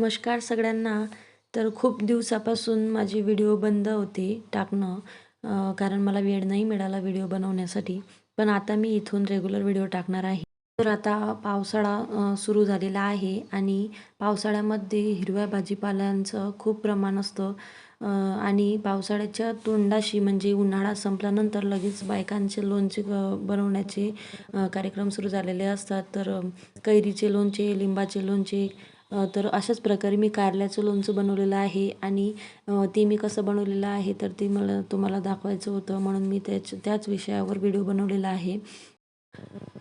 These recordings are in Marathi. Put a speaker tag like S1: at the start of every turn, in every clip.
S1: नमस्कार सगळ्यांना. तर खूप दिवसापासून माझे व्हिडिओ बंद होते टाकणं, कारण मला वेळ नाही मिळाला व्हिडिओ बनवण्यासाठी. पण आता मी इथून रेग्युलर व्हिडिओ टाकणार आहे. तर आता पावसाळा सुरू झालेला आहे आणि पावसाळ्यामध्ये हिरव्या भाजीपाल्यांचं खूप प्रमाण असतं. आणि पावसाळ्याच्या तोंडाशी म्हणजे उन्हाळा संपल्यानंतर लगेच बायकांचे लोणचे बनवण्याचे कार्यक्रम सुरू झालेले असतात. तर कैरीचे लोणचे, लिंबाचे लोणचे, तर अशाच प्रकारे मी कारल्याचं लोणचं बनवलेलं आहे आणि ते मी कसं बनवलेलं आहे तर ते मला तुम्हाला दाखवायचं होतं, म्हणून मी त्याच विषयावर व्हिडिओ बनवलेला आहे.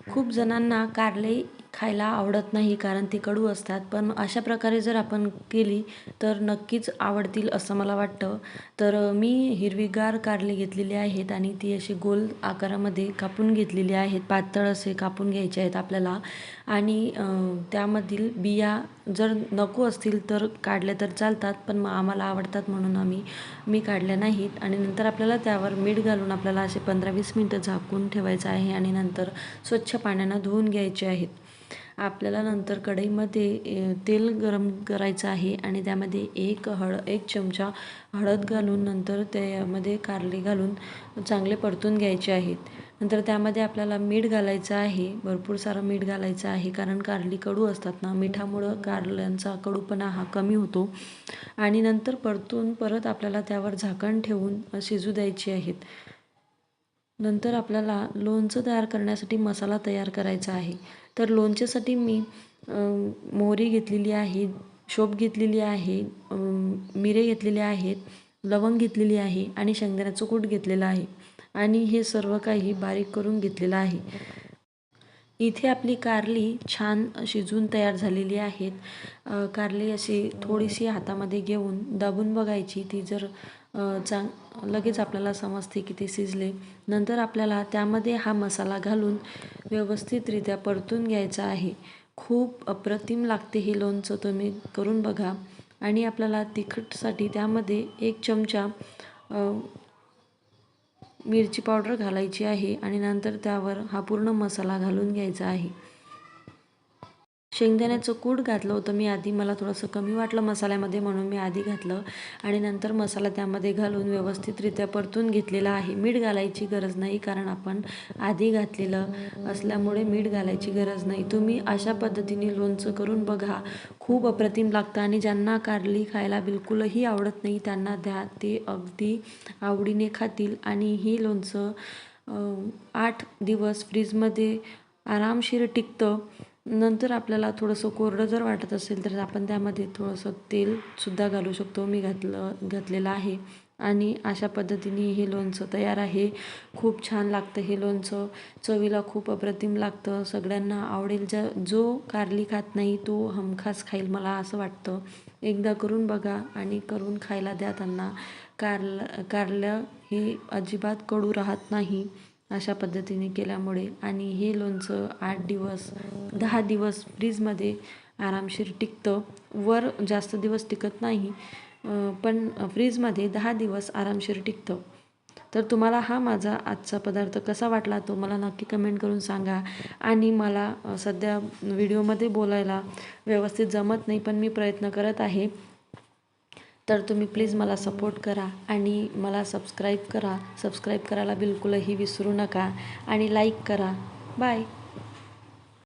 S1: खूप जणांना कारले खायला आवडत नाही कारण ते कडू असतात, पण अशा प्रकारे जर आपण केली तर नक्कीच आवडतील असं मला वाटतं. तर मी हिरवीगार कारले घेतलेली आहेत आणि ती अशी गोल आकारामध्ये कापून घेतलेली आहेत. पातळ असे कापून घ्यायचे आहेत आपल्याला आणि त्यामधील बिया जर नको असतील तर काढल्या तर चालतात, पण आम्हाला आवडतात म्हणून मी काढल्या नाहीत. आणि नंतर आपल्याला त्यावर मीठ घालून आपल्याला असे 15-20 मिनटं झाकून ठेवायचं आहे आणि नंतर स्वच्छ पाण्यानं धुवून घ्यायचे आहेत. आपल्याला नंतर कढईमध्ये तेल गरम करायचं आहे आणि त्यामध्ये एक चमचा हळद घालून नंतर त्यामध्ये कारले घालून चांगले परतून घ्यायचे आहेत. नंतर त्यामध्ये आपल्याला मीठ घालायचं आहे, भरपूर सारं मीठ घालायचं आहे कारण कारली कडू असतात ना, मिठामुळं कारल्यांचा कडूपणा हा कमी होतो. आणि नंतर परत आपल्याला त्यावर झाकण ठेवून शिजू द्यायची आहेत. नंतर आपल्याला लोणचं तयार करण्यासाठी मसाला तयार करायचा आहे. तर लोणच्यासाठी मी मोहरी घेतलेली आहे, शोप घेतलेली आहे, मिरे घेतलेले आहेत, लवंग घेतलेली आहे आणि शेंगदाण्याचं कूट घेतलेलं आहे आणि हे सर्व काही बारीक करून घेतलेलं आहे. इथे आपली कारली छान शिजून तयार झालेली आहेत. कारली अशी थोडीशी हातामध्ये घेऊन दाबून बघायची, ती जर लगेच आपल्याला समजते की ते शिजले. नंतर आपल्याला त्यामध्ये हा मसाला घालून व्यवस्थितरित्या परतून घ्यायचा आहे. खूप अप्रतिम लागते हे लोणचं, तुम्ही करून बघा. आणि आपल्याला तिखटसाठी त्यामध्ये 1 चमचा मिरची पावडर घालायची आहे आणि नंतर त्यावर हा पूर्ण मसाला घालून घ्यायचा आहे. शेंगदाण्याचं कूट घातलं होतं मी आधी, मला थोडंसं कमी वाटलं मसाल्यामध्ये म्हणून मी आधी घातलं आणि नंतर मसाला त्यामध्ये घालून व्यवस्थितरित्या परतून घेतलेला आहे. मीठ घालायची गरज नाही कारण आपण आधी घातलेलं असल्यामुळे मीठ घालायची गरज नाही. तुम्ही अशा पद्धतीने लोणचं करून बघा, खूप अप्रतिम लागतं आणि ज्यांना कारली खायला बिलकुलही आवडत नाही त्यांना द्या, ते अगदी आवडीने खातील. आणि हे लोणचं 8 दिवस फ्रीजमध्ये आरामशीर टिकतं. नंतर आपल्याला थोडंसं कोरडं जर वाटत असेल तर आपण त्यामध्ये थोडंसं तेलसुद्धा घालू शकतो. मी घातलेलं आहे आणि अशा पद्धतीने हे लोणचं तयार आहे. खूप छान लागतं हे लोणचं, चवीला खूप अप्रतिम लागतं, सगळ्यांना आवडेल. जो कारली खात नाही तो हमखास खाईल मला असं वाटतं. एकदा करून बघा आणि करून खायला द्या त्यांना. कारलं हे अजिबात कडू राहत नाही अशा पद्धतीने केल्यामुळे. आणि हे लोणचं 8 दिवस 10 दिवस फ्रीजमध्ये आरामशीर टिकतं. वर जास्त दिवस टिकत नाही, पण फ्रीजमध्ये 10 दिवस आरामशीर टिकतं. तर तुम्हाला हा माझा आजचा पदार्थ कसा वाटला तो मला नक्की कमेंट करून सांगा. आणि मला सध्या व्हिडिओमध्ये बोलायला व्यवस्थित जमत नाही, पण मी प्रयत्न करत आहे. तर तुम्ही प्लीज मला सपोर्ट करा आणि मला सबस्क्राईब करा. सबस्क्राईब करायला बिलकुलही विसरू नका आणि लाईक करा. बाय.